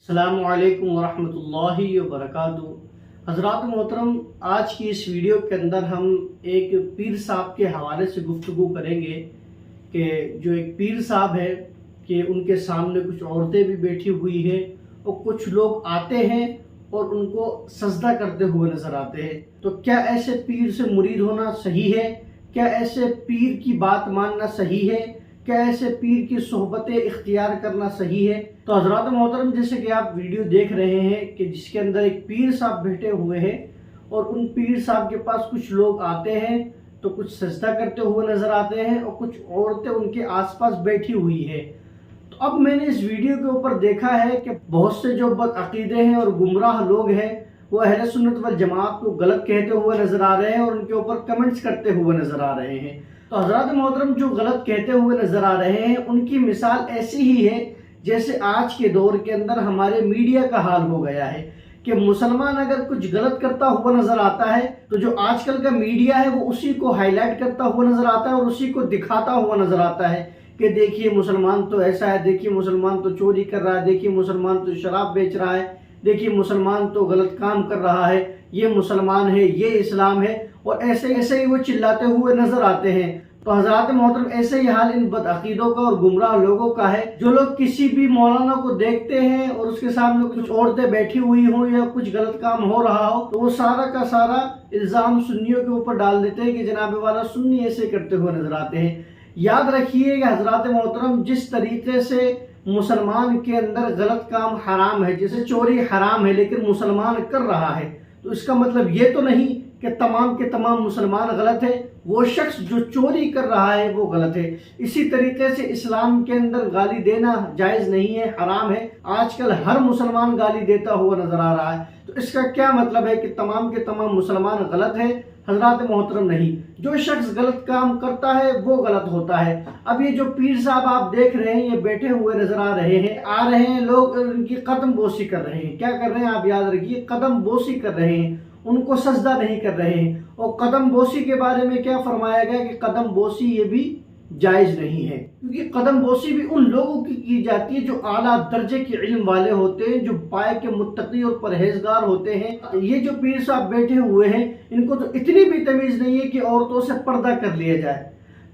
السلام علیکم ورحمۃ اللہ وبرکاتہ۔ حضرات محترم، آج کی اس ویڈیو کے اندر ہم ایک پیر صاحب کے حوالے سے گفتگو کریں گے کہ جو ایک پیر صاحب ہے کہ ان کے سامنے کچھ عورتیں بھی بیٹھی ہوئی ہیں اور کچھ لوگ آتے ہیں اور ان کو سجدہ کرتے ہوئے نظر آتے ہیں۔ تو کیا ایسے پیر سے مرید ہونا صحیح ہے؟ کیا ایسے پیر کی بات ماننا صحیح ہے؟ کیا ایسے پیر کی صحبتیں اختیار کرنا صحیح ہے؟ تو حضرات محترم، جیسے کہ آپ ویڈیو دیکھ رہے ہیں کہ جس کے اندر ایک پیر صاحب بیٹھے ہوئے ہیں اور ان پیر صاحب کے پاس کچھ لوگ آتے ہیں تو کچھ سجدہ کرتے ہوئے نظر آتے ہیں اور کچھ عورتیں ان کے آس پاس بیٹھی ہوئی ہیں۔ تو اب میں نے اس ویڈیو کے اوپر دیکھا ہے کہ بہت سے جو بد عقیدے ہیں اور گمراہ لوگ ہیں وہ اہل سنت والجماعت کو غلط کہتے ہوئے نظر آ رہے ہیں اور ان کے اوپر کمنٹس کرتے ہوئے نظر آ رہے ہیں۔ تو حضرات محترم، جو غلط کہتے ہوئے نظر آ رہے ہیں ان کی مثال ایسی ہی ہے جیسے آج کے دور کے اندر ہمارے میڈیا کا حال ہو گیا ہے کہ مسلمان اگر کچھ غلط کرتا ہوا نظر آتا ہے تو جو آج کل کا میڈیا ہے وہ اسی کو ہائی لائٹ کرتا ہوا نظر آتا ہے اور اسی کو دکھاتا ہوا نظر آتا ہے کہ دیکھیے مسلمان تو ایسا ہے، دیکھیے مسلمان تو چوری کر رہا ہے، دیکھیے مسلمان تو شراب بیچ رہا ہے، دیکھیے مسلمان تو غلط کام کر رہا ہے، یہ مسلمان ہے، یہ اسلام ہے، اور ایسے ہی وہ چلاتے ہوئے نظر آتے ہیں۔ تو حضرات محترم، ایسے ہی حال ان بد عقیدوں کا اور گمراہ لوگوں کا ہے جو لوگ کسی بھی مولانا کو دیکھتے ہیں اور اس کے سامنے کچھ عورتیں بیٹھی ہوئی ہوں یا کچھ غلط کام ہو رہا ہو تو وہ سارا کا سارا الزام سنیوں کے اوپر ڈال دیتے ہیں کہ جناب والا سنی ایسے کرتے ہوئے نظر آتے ہیں۔ یاد رکھیے کہ حضرات محترم، جس طریقے سے مسلمان کے اندر غلط کام حرام ہے، جیسے چوری حرام ہے لیکن مسلمان کر رہا ہے، تو اس کا مطلب یہ تو نہیں کہ تمام کے تمام مسلمان غلط ہے، وہ شخص جو چوری کر رہا ہے وہ غلط ہے۔ اسی طریقے سے اسلام کے اندر گالی دینا جائز نہیں ہے، حرام ہے۔ آج کل ہر مسلمان گالی دیتا ہوا نظر آ رہا ہے، تو اس کا کیا مطلب ہے کہ تمام کے تمام مسلمان غلط ہے؟ حضرات محترم، نہیں، جو شخص غلط کام کرتا ہے وہ غلط ہوتا ہے۔ اب یہ جو پیر صاحب آپ دیکھ رہے ہیں یہ بیٹھے ہوئے نظر آ رہے ہیں لوگ ان کی قدم بوسی کر رہے ہیں۔ کیا کر رہے ہیں؟ آپ یاد رکھیے، قدم بوسی کر رہے ہیں، ان کو سجدہ نہیں کر رہے ہیں۔ اور قدم بوسی کے بارے میں کیا فرمایا گیا کہ قدم بوسی یہ بھی جائز نہیں ہے، کیونکہ قدم بوسی بھی ان لوگوں کی جاتی ہے جو اعلیٰ درجے کے علم والے ہوتے ہیں، جو پائے کے متقی اور پرہیزگار ہوتے ہیں۔ یہ جو پیر صاحب بیٹھے ہوئے ہیں ان کو تو اتنی بھی تمیز نہیں ہے کہ عورتوں سے پردہ کر لیا جائے۔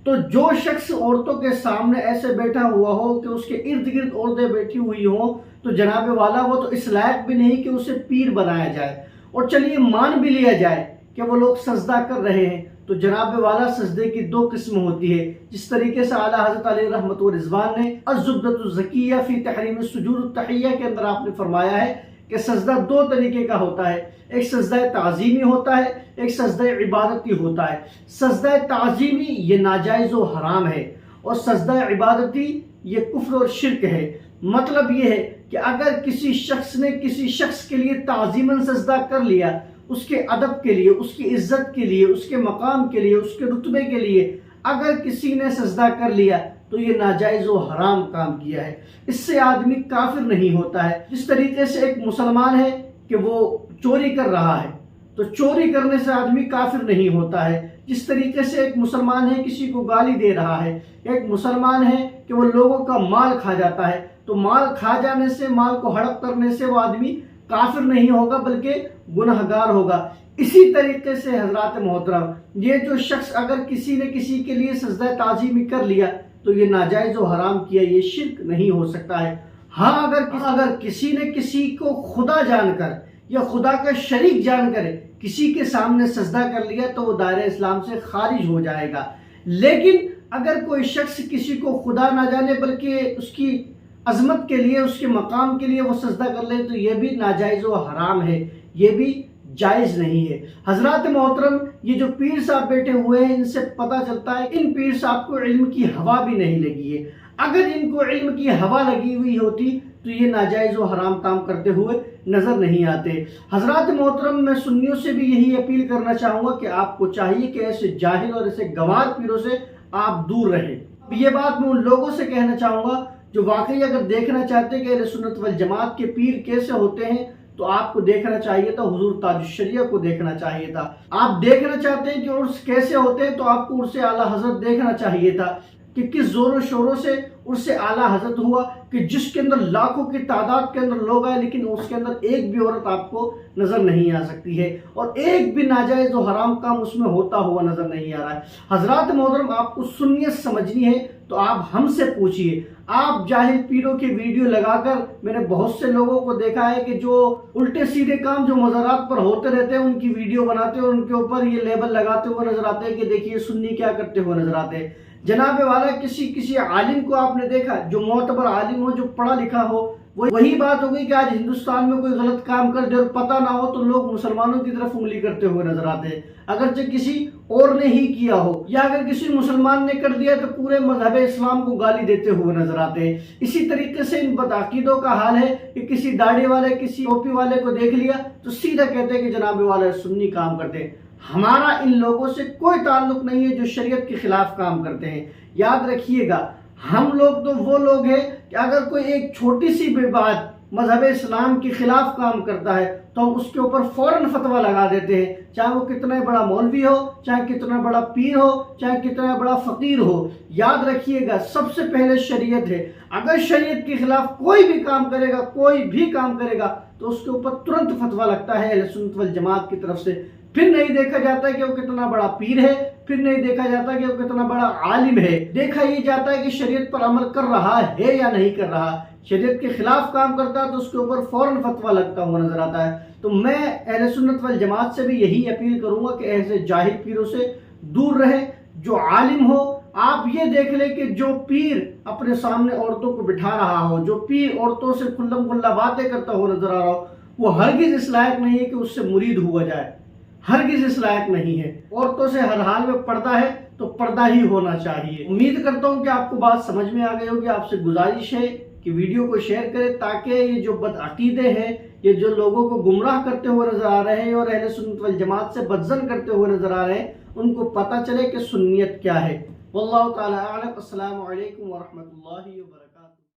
تو جو شخص عورتوں کے سامنے ایسے بیٹھا ہوا ہو کہ اس کے ارد گرد عورتیں بیٹھی ہوئی ہوں تو جناب والا وہ تو اس لائق بھی نہیں کہ اسے پیر بنایا جائے۔ اور چلیے مان بھی لیا جائے کہ وہ لوگ سجدہ کر رہے ہیں تو جناب والا سجدے کی دو قسم ہوتی ہے، جس طریقے سے اعلیٰ حضرت علیہ رحمۃ و رضوان نے الزبدۃ الزکیہ فی تحریم السجود التحیہ کے اندر آپ نے فرمایا ہے کہ سجدہ دو طریقے کا ہوتا ہے، ایک سجدہ تعظیمی ہوتا ہے، ایک سجدہ عبادتی ہوتا ہے۔ سجدہ تعظیمی یہ ناجائز و حرام ہے اور سجدہ عبادتی یہ کفر اور شرک ہے۔ مطلب یہ ہے کہ اگر کسی شخص نے کسی شخص کے لیے تعظیماً سجدہ کر لیا، اس کے ادب کے لیے، اس کی عزت کے لیے، اس کے مقام کے لیے، اس کے رتبے کے لیے اگر کسی نے سجدہ کر لیا تو یہ ناجائز و حرام کام کیا ہے، اس سے آدمی کافر نہیں ہوتا ہے۔ جس طریقے سے ایک مسلمان ہے کہ وہ چوری کر رہا ہے تو چوری کرنے سے آدمی کافر نہیں ہوتا ہے۔ جس طریقے سے ایک مسلمان ہے کسی کو گالی دے رہا ہے، ایک مسلمان ہے کہ وہ لوگوں کا مال کھا جاتا ہے، تو مال کھا جانے سے، مال کو ہڑپ کرنے سے وہ آدمی کافر نہیں ہوگا بلکہ گنہگار ہوگا۔ اسی طریقے سے حضرات محترم، یہ جو شخص اگر کسی نے کسی کے لیے سجدہ تعظیمی کر لیا تو یہ ناجائز و حرام کیا، یہ شرک نہیں ہو سکتا ہے۔ ہاں، اگر کسی نے کسی کو خدا جان کر یا خدا کا شریک جان کر کسی کے سامنے سجدہ کر لیا تو وہ دائرہ اسلام سے خارج ہو جائے گا۔ لیکن اگر کوئی شخص کسی کو خدا نہ جانے بلکہ اس کی عظمت کے لیے، اس کے مقام کے لیے وہ سجدہ کر لے تو یہ بھی ناجائز و حرام ہے، یہ بھی جائز نہیں ہے۔ حضرات محترم، یہ جو پیر صاحب بیٹھے ہوئے ہیں ان سے پتہ چلتا ہے ان پیر صاحب کو علم کی ہوا بھی نہیں لگی ہے۔ اگر ان کو علم کی ہوا لگی ہوئی ہوتی تو یہ ناجائز و حرام کام کرتے ہوئے نظر نہیں آتے۔ حضرات محترم، میں سنیوں سے بھی یہی اپیل کرنا چاہوں گا کہ آپ کو چاہیے کہ ایسے جاہل اور ایسے گوار پیروں سے آپ دور رہیں۔ یہ بات میں ان لوگوں سے کہنا چاہوں گا جو واقعی اگر دیکھنا چاہتے ہیں کہ اہل سنت والجماعت کے پیر کیسے ہوتے ہیں تو آپ کو دیکھنا چاہیے تھا حضور تاج الشریعہ کو دیکھنا چاہیے تھا۔ آپ دیکھنا چاہتے ہیں کہ عرس کیسے ہوتے ہیں تو آپ کو عرس اعلیٰ حضرت دیکھنا چاہیے تھا کہ کس زور و شوروں سے اس سے اعلیٰ حضرت ہوا کہ جس کے اندر لاکھوں کی تعداد کے اندر لوگ آئے لیکن اس کے اندر ایک بھی عورت آپ کو نظر نہیں آ سکتی ہے اور ایک بھی ناجائز و حرام کام اس میں ہوتا ہوا نظر نہیں آ رہا ہے۔ حضرات محترم، آپ کو سنیت سمجھنی ہے تو آپ ہم سے پوچھئے۔ آپ جاہل پیروں کی ویڈیو لگا کر، میں نے بہت سے لوگوں کو دیکھا ہے کہ جو الٹے سیدھے کام جو مزارات پر ہوتے رہتے ہیں ان کی ویڈیو بناتے ہیں اور ان کے اوپر یہ لیبل لگاتے ہوئے نظر آتے ہیں کہ دیکھیے سنی کیا کرتے ہوئے نظر آتے ہیں۔ جناب والا، کسی عالم کو آپ نے دیکھا جو معتبر عالم ہو، جو پڑھا لکھا ہو؟ وہی بات ہو گئی کہ آج ہندوستان میں کوئی غلط کام کر دے اور پتہ نہ ہو تو لوگ مسلمانوں کی طرف انگلی کرتے ہوئے نظر آتے ہیں، اگرچہ کسی اور نے ہی کیا ہو، یا اگر کسی مسلمان نے کر دیا تو پورے مذہب اسلام کو گالی دیتے ہوئے نظر آتے ہیں۔ اسی طریقے سے ان بدعقیدوں کا حال ہے کہ کسی داڑھی والے، کسی ٹوپی والے کو دیکھ لیا تو سیدھا کہتے ہیں کہ جناب والے سنی کام کرتے ہیں۔ ہمارا ان لوگوں سے کوئی تعلق نہیں ہے جو شریعت کے خلاف کام کرتے ہیں۔ یاد رکھیے گا، ہم لوگ تو وہ لوگ ہیں کہ اگر کوئی ایک چھوٹی سی بھی بات مذہب اسلام کے خلاف کام کرتا ہے تو ہم اس کے اوپر فوراً فتویٰ لگا دیتے ہیں، چاہے وہ کتنا بڑا مولوی ہو، چاہے کتنا بڑا پیر ہو، چاہے کتنا بڑا فقیر ہو۔ یاد رکھیے گا، سب سے پہلے شریعت ہے۔ اگر شریعت کے خلاف کوئی بھی کام کرے گا، کوئی بھی کام کرے گا تو اس کے اوپر ترنت فتویٰ لگتا ہے اہل سنت والجماعت کی طرف سے۔ پھر نہیں دیکھا جاتا ہے کہ وہ کتنا بڑا پیر ہے، پھر نہیں دیکھا جاتا کہ وہ کتنا بڑا عالم ہے، دیکھا یہ جاتا ہے کہ شریعت پر عمل کر رہا ہے یا نہیں کر رہا۔ شریعت کے خلاف کام کرتا ہے تو اس کے اوپر فوراً فتویٰ لگتا ہوا نظر آتا ہے۔ تو میں اہل سنت والجماعت سے بھی یہی اپیل کروں گا کہ ایسے جاہل پیروں سے دور رہیں۔ جو عالم ہو، آپ یہ دیکھ لیں کہ جو پیر اپنے سامنے عورتوں کو بٹھا رہا ہو، جو پیر عورتوں سے کھلم کھلا باتیں کرتا ہوا نظر آ رہا ہو، وہ ہرگز اس لائق نہیں ہے کہ اس سے مرید ہوا جائے، ہرگز اس لائق نہیں ہے۔ عورتوں سے ہر حال میں پردہ ہے تو پردہ ہی ہونا چاہیے۔ امید کرتا ہوں کہ آپ کو بات سمجھ میں آ گئی ہوگی۔ آپ سے گزارش ہے کہ ویڈیو کو شیئر کریں تاکہ یہ جو بدعقیدے ہیں، یہ جو لوگوں کو گمراہ کرتے ہوئے نظر آ رہے ہیں اور اہل سنت والجماعت سے بدظن کرتے ہوئے نظر آ رہے ہیں، ان کو پتہ چلے کہ سنیت کیا ہے۔ واللہ تعالی اعلم۔ السلام علیکم ورحمۃ اللہ وبرکاتہ۔